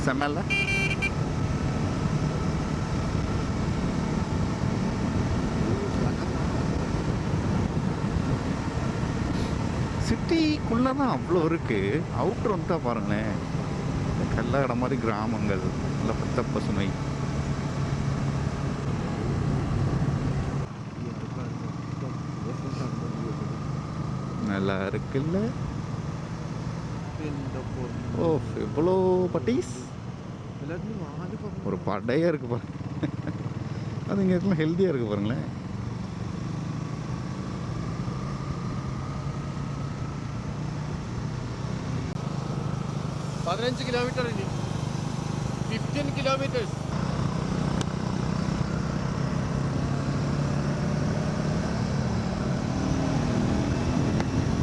செம்மல்ல. சிட்டிக்குள்ளே தான் அவ்வளோ இருக்குது. அவுட்ரு வந்து தான் பாருங்களேன், எல்லா இடம் மாதிரி கிராமங்கள், நல்ல பச்சை பசுமை. நல்லா இருக்குல்ல. ஓ எவ்வளோ பட்டீஸ், ஒரு படையாக இருக்குது பாருங்க. அது இங்கே இருக்கலாம் ஹெல்த்தியாக இருக்குது பாருங்களேன். kilometer 15 kilometers.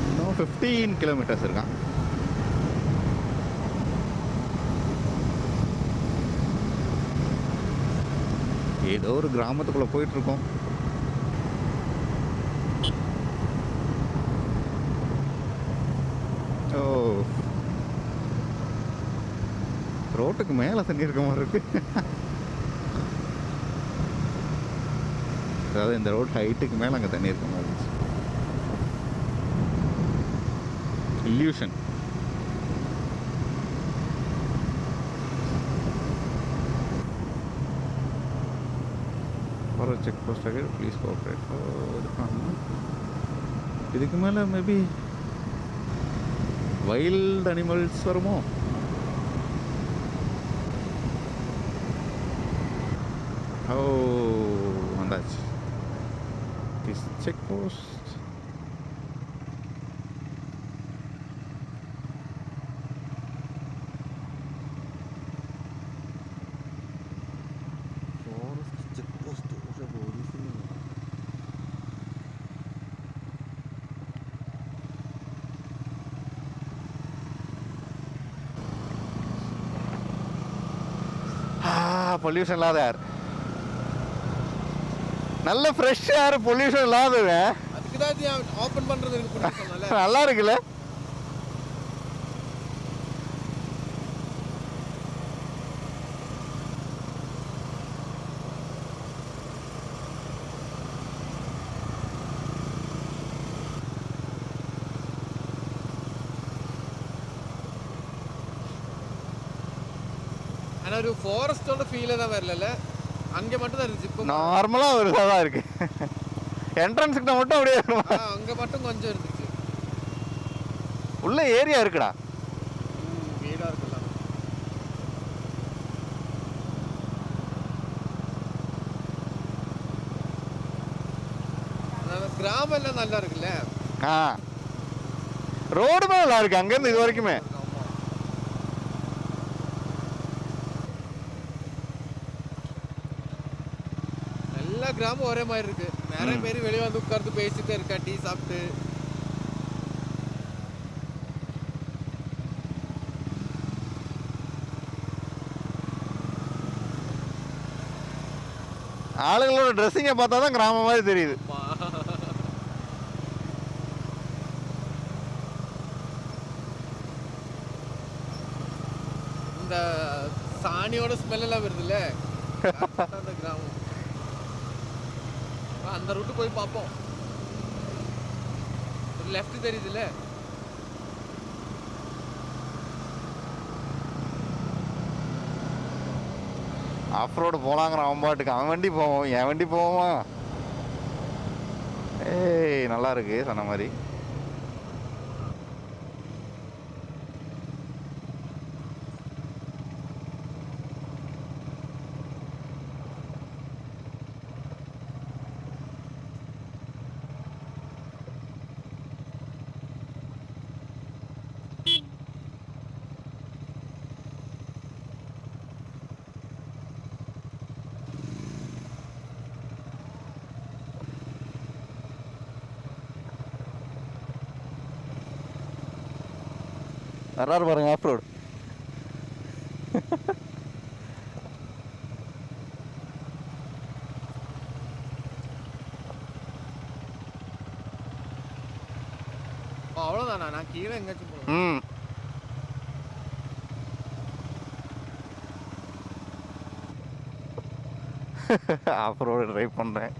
இன்னும் 15 kilometers இருக்கான். ஏதோ ஒரு கிராமத்துக்குள்ளே போயிட்டுருக்கோம். ஓ, ரோட்டுக்கு மேலே தண்ணி இருக்க மாதிரி இருக்கு. அதாவது இந்த ரோட் ஹைட்டுக்கு மேலே அங்கே தண்ணி இருக்க மாதிரி இருந்துச்சு. இல்யூஷன். ஒரு செக் போஸ்ட் ஆகி ப்ளீஸ் கோஆப்ரேட் இருக்காங்க. இதுக்கு மேலே மேபி வைல்ட் அனிமல்ஸ் வருமோ? ஓ வந்தாச்சு. This check post. பொல்யூஷன் இல்லாத ஏர், நல்ல ஃப்ரெஷ் ஏர், பொல்யூஷன் இல்லாதது. அதுக்கு தான் ஓபன் பண்றது நல்லா இருக்குல்ல. ஆனால் ஒரு ஃபாரஸ்டோட ஃபீலே தான் வரல. அங்கே மட்டும் தான் இருந்துச்சு. இப்போ நார்மலாக ஒரு தான் இருக்கு. என்ட்ரன்ஸுக்கிட்ட மட்டும் அப்படியே அங்கே மட்டும் கொஞ்சம் இருந்துச்சு. உள்ள ஏரியா இருக்குடா, வீடாக இருக்கலாம். கிராமம் எல்லாம் நல்லா இருக்குல்ல. ரோடுமே நல்லா இருக்கு அங்கேருந்து இது வரைக்குமே. எல்லா கிராமம் ஒரே மாதிரி இருக்கு. நிறைய பேர் வெளியே வந்து உட்கார்ந்து பேசிட்டு இருக்கா, டீ சாப்பிட்டு. ஆளுங்களோட ட்ரெஸ்ஸிங்கை பார்த்தா தான் கிராமம் மாதிரி தெரியுது. இந்த சாணியோட ஸ்மெல் எல்லாம் வருதுல்ல, அந்த கிராமம். அந்த ரூட்டு போய் பார்ப்போம். ஒரு லெஃப்ட் தெரியுதுல்ல. ஆஃப் ரோடு போகலாங்கிற அவன் பாட்டுக்கு. அவன் வண்டி போவோம், என் வண்டி போவோமா? ஏய் நல்லா இருக்கு சொன்ன மாதிரி. வர்றாரு பாருங்க ஆஃப் ரோடு. அவ்வளோதானா? நான் கீழே எங்கேயாச்சும் போகிறேன். ஆஃப் ரோடு ட்ரை பண்ணுறேன்.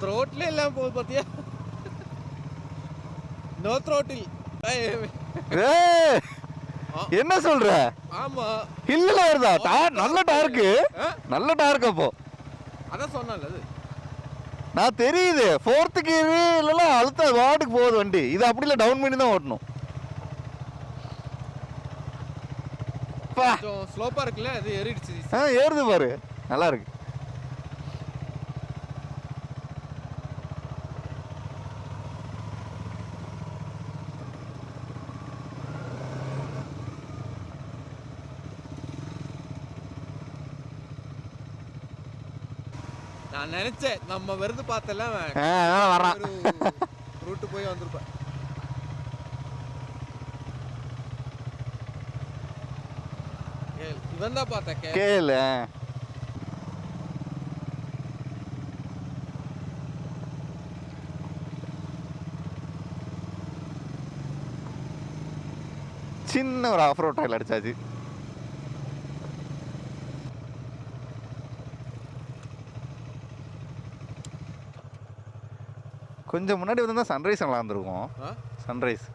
த்ரோட்ல எல்லாம் போகுது பாத்தியா? நோ த்ரோட்டில். ஏய், என்ன சொல்ற? ஆமா. ஹில்லுல வருதா? நல்ல டார்க்கு, நல்ல டார்க். அப்போ அதான் சொன்னால அது. நான் தெரியுது, ஃபோர்த்து கீரு இல்லைலாம் அழுத்த வார்டுக்கு போகுது வண்டி. இது அப்படி இல்லை, டவுன் பண்ணி தான் ஓட்டணும். கொஞ்சம் ஸ்லோப்பா இருக்குல்ல, அது ஏறிடுச்சு. ஏறுது பாரு, நல்லா இருக்கு. நான் நினைச்சேன் நம்ம வருது பார்த்தெல்லாம் வரான் ரூட்டு போய் வந்திருப்பேன். இவன் தான் பார்த்தேன் கேளு. சின்ன ஒரு ஆஃப் ரோட் ட்ரையல் அடிச்சாச்சு. கொஞ்சம் முன்னாடி வந்து சன்ரைஸ் நல்லா இருந்திருக்கும். சன்ரைஸ்